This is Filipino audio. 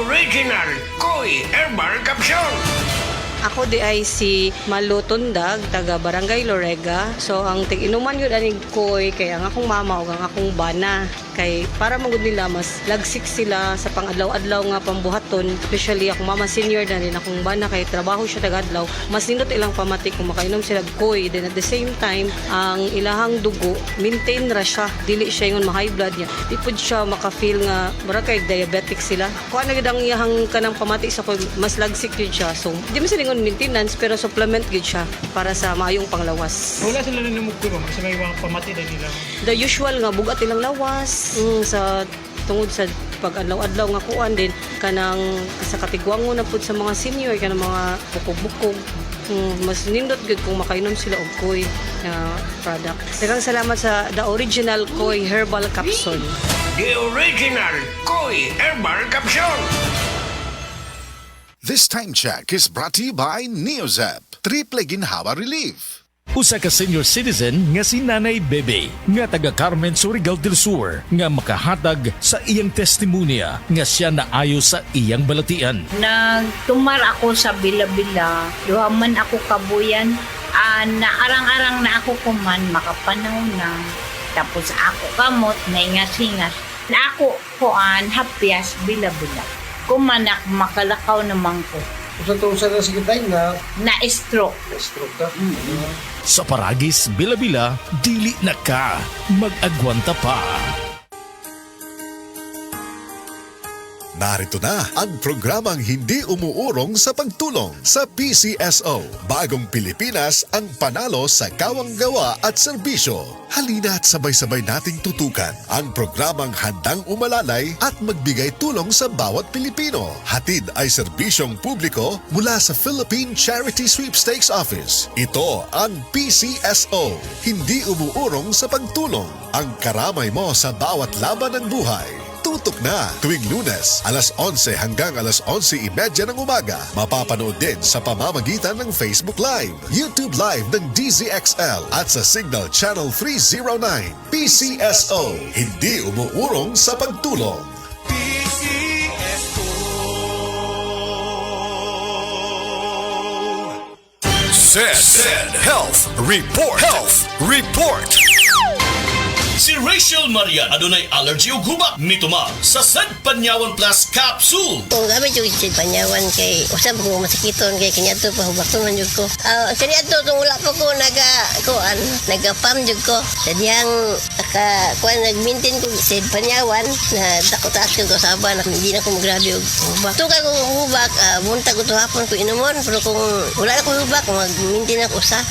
Original Koi Herbal Capsule. Ako di ay si Malu Tundag, taga Barangay Lorega. So ang tig-inuman yun aning koy kay ang akong mama o ang akong bana. Kay para magud nila mas lagsik sila sa pang-adlaw-adlaw nga pambuhaton. Especially akong mama senior na rin akong bana kay trabaho siya taga-adlaw. Mas nindot ilang pamati kung makainom sila koy. Then at the same time, ang ilahang dugo, maintain ra siya. Dili siya yung ma-high blood niya. Di pud siya maka-feel nga mura kay diabetic sila. Kuha na gid ang iyahang kanang pamati sa koy, mas lagsik yun siya. So di man sila maintenance pero supplement gid siya para sa maayong panglawas. Wala sila na namugkuro sa may mga pamati na nila. The usual nga bugat ilang lawas sa tungod sa pag-adlaw-adlaw nga kuan din kanang sa katigwangon na pud sa mga senior kanang mga bukog-bukog. Mas nindot gud kung makainom sila og koy na product. Daghang salamat sa The Original Koi Herbal Capsule. The Original Koi Herbal Capsule. This time check is brought to you by Neozep, Triple Ginhawa Relief. Usa ka senior citizen nga si Nanay Bebe nga taga Carmen Surigao del Sur nga makahatag sa iyang testimonya nga siya naayo sa iyang balatian. Nagtumar ako sa Bila-Bila, duha man ako kabuyan, naarang-arang na ako kuman, makapanaw na. Tapos ako kamot, naingas-ingas. Na ako kuan, hapyas, Bila-Bila. Kumanak, makalakaw naman ko. Sa sikitay na Na-stroke. stroke ka. Sa Paragis, Bila-Bila, dili na ka mag-agwanta pa. Narito na ang programang hindi umuurong sa pagtulong sa PCSO. Bagong Pilipinas ang panalo sa kawang gawa at serbisyo. Halina at sabay-sabay nating tutukan ang programang handang umalalay at magbigay tulong sa bawat Pilipino. Hatid ay serbisyong publiko mula sa Philippine Charity Sweepstakes Office. Ito ang PCSO. Hindi umuurong sa pagtulong. Ang karamay mo sa bawat laban ng buhay. Tutok na tuwing Lunes, alas 11 hanggang alas 11:30 ng umaga. Mapapanood din sa pamamagitan ng Facebook Live, YouTube Live ng DZXL at sa Signal Channel 309. PCSO, hindi umuurong sa pagtulong. Said Health Report. Health Report. Si Rachel Maria adunay allergy ug hubak mituma sa Sad Panyawan Plus Capsule. Kung gamit yung isid panyawan kay usab ko masakiton kay kaniadto pa hubakton man jud ko. Kaniadto tong wala pa ko naga-farm jud ko. Sadyang kuan nag-maintain ko isid panyawan na takot-takot ko sa aban hindi na ko grabe og hubak. Tukay ko hubak buntag ko hapon ko inumon pero kung wala na ko hubak mag-maintain ako sa